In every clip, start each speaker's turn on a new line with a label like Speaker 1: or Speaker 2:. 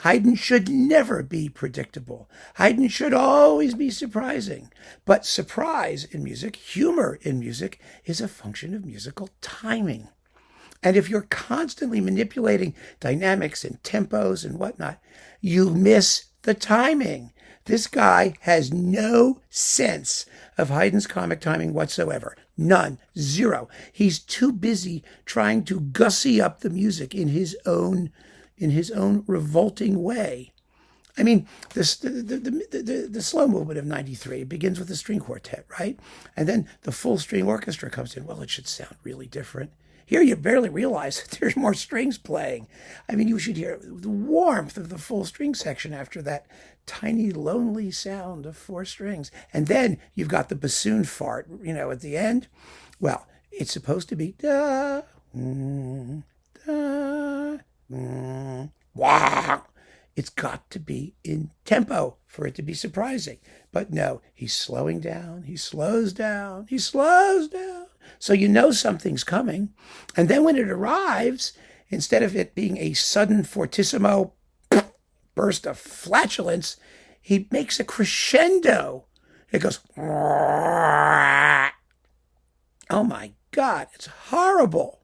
Speaker 1: Haydn should never be predictable. Haydn should always be surprising. But surprise in music, humor in music, is a function of musical timing. And if you're constantly manipulating dynamics and tempos and whatnot, you miss the timing. This guy has no sense of Haydn's comic timing whatsoever. None. Zero. He's too busy trying to gussy up the music in his own revolting way. I mean, the slow movement of 93 begins with a string quartet, right? And then the full string orchestra comes in. Well, it should sound really different. Here you barely realize that there's more strings playing. I mean, you should hear the warmth of the full string section after that tiny, lonely sound of four strings. And then you've got the bassoon fart, at the end. Well, it's supposed to be da, da, wow. It's got to be in tempo for it to be surprising. But no, he's slowing down. He slows down. He slows down. So you know something's coming. And then when it arrives, instead of it being a sudden fortissimo burst of flatulence, he makes a crescendo. It goes, oh my God, it's horrible.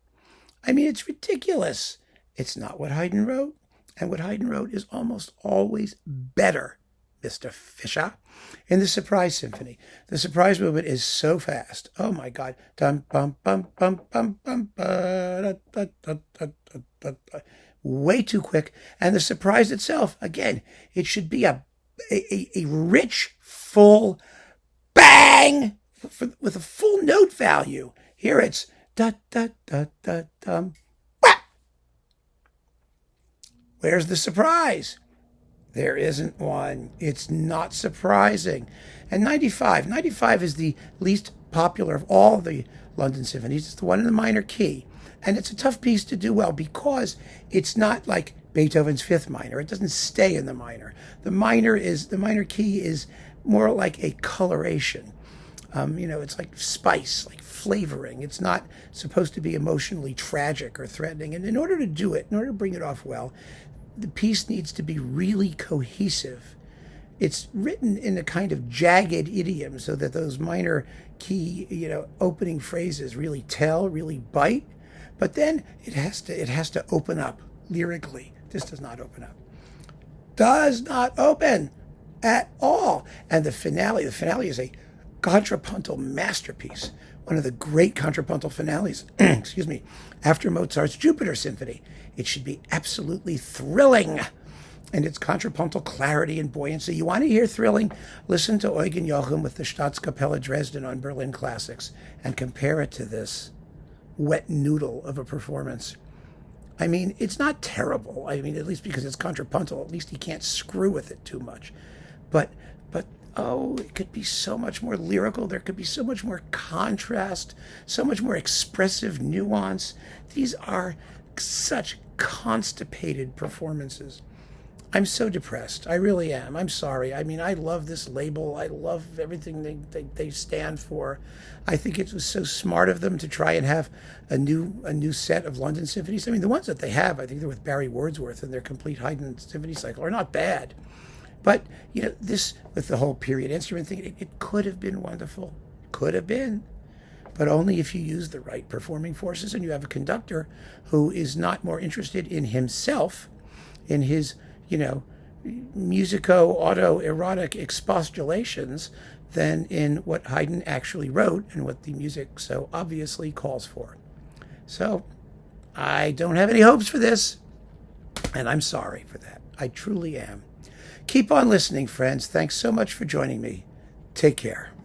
Speaker 1: I mean, it's ridiculous. It's not what Haydn wrote. And what Haydn wrote is almost always better, Mr. Fischer. In the Surprise Symphony, the surprise movement is so fast. Oh my God. Dum, bum, bum, bum, bum, bum, da, da, da, da, da, da. Way too quick. And the surprise itself, again, it should be a rich, full bang with a full note value. Here it's da, da, da, da, dum. Where's the surprise? There isn't one. It's not surprising. And 95 is the least popular of all the London symphonies. It's the one in the minor key. And it's a tough piece to do well because it's not like Beethoven's Fifth Minor. It doesn't stay in the minor. The minor key is more like a coloration. It's like spice, like flavoring. It's not supposed to be emotionally tragic or threatening. And in order to do it, in order to bring it off well, the piece needs to be really cohesive. It's written in a kind of jagged idiom so that those minor key, opening phrases really tell, really bite. But then it has to open up lyrically. This does not open up. Does not open at all. And the finale is a contrapuntal masterpiece. One of the great contrapuntal finales, excuse me, after Mozart's Jupiter Symphony. It should be absolutely thrilling in its contrapuntal clarity and buoyancy. You want to hear thrilling? Listen to Eugen Joachim with the Staatskapelle Dresden on Berlin Classics and compare it to this wet noodle of a performance. I mean, it's not terrible. I mean, at least because it's contrapuntal, at least he can't screw with it too much. But it could be so much more lyrical. There could be so much more contrast, so much more expressive nuance. These are such constipated performances. I'm so depressed. I really am. I'm sorry. I mean, I love this label. I love everything they stand for. I think it was so smart of them to try and have a new set of London symphonies. I mean, the ones that they have, I think they're with Barry Wordsworth and their complete Haydn symphony cycle, are not bad. But, this, with the whole period instrument thing, it could have been wonderful. Could have been. But only if you use the right performing forces and you have a conductor who is not more interested in himself, in his, musico-autoerotic expostulations than in what Haydn actually wrote and what the music so obviously calls for. So, I don't have any hopes for this, and I'm sorry for that. I truly am. Keep on listening, friends. Thanks so much for joining me. Take care.